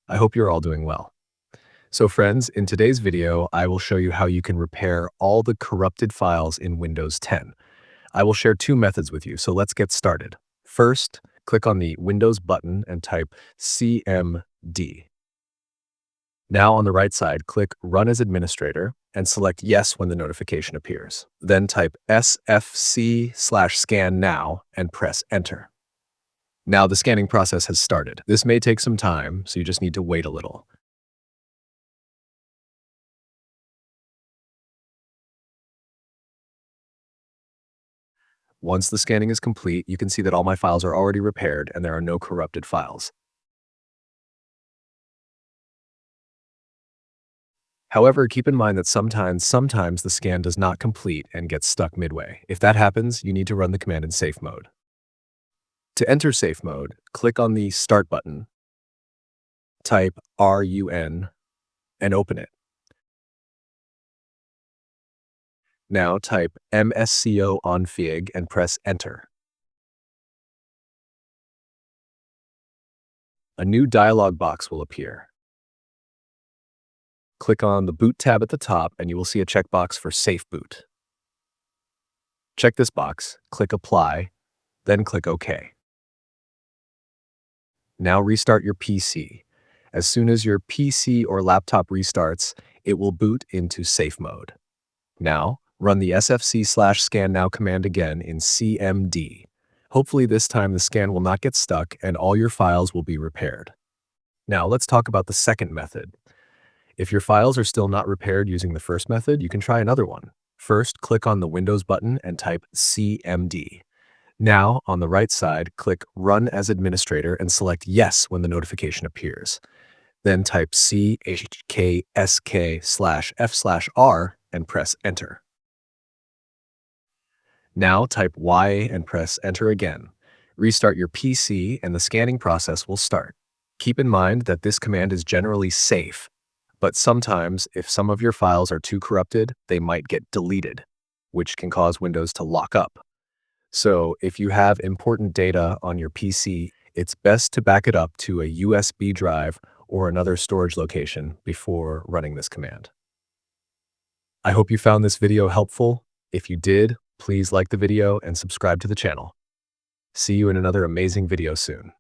I hope you're all doing well. So friends, in today's video, I will show you how you can repair all the corrupted files in Windows 10. I will share two methods with you, so let's get started. First, click on the Windows button and type CMD. Now on the right side, click Run as Administrator and select Yes when the notification appears. Then type SFC/Scan Now and press Enter. Now the scanning process has started. This may take some time, so you just need to wait a little. Once the scanning is complete, you can see that all my files are already repaired and there are no corrupted files. However, keep in mind that sometimes the scan does not complete and gets stuck midway. If that happens, you need to run the command in safe mode. To enter safe mode, click on the Start button, type RUN, and open it. Now type MSCO onfig and press Enter. A new dialog box will appear. Click on the Boot tab at the top and you will see a checkbox for Safe Boot. Check this box, click Apply, then click OK. Now restart your PC. As soon as your PC or laptop restarts, it will boot into safe mode. Now, run the SFC/Scan Now command again in CMD. Hopefully this time the scan will not get stuck and all your files will be repaired. Now let's talk about the second method. If your files are still not repaired using the first method, you can try another one. First, click on the Windows button and type CMD. Now, on the right side, click Run as Administrator and select Yes when the notification appears. Then type CHKDSK/F/R and press Enter. Now type Y and press Enter again. Restart your PC and the scanning process will start. Keep in mind that this command is generally safe, but sometimes if some of your files are too corrupted, they might get deleted, which can cause Windows to lock up. So if you have important data on your PC, it's best to back it up to a USB drive or another storage location before running this command. I hope you found this video helpful. If you did, please like the video and subscribe to the channel. See you in another amazing video soon.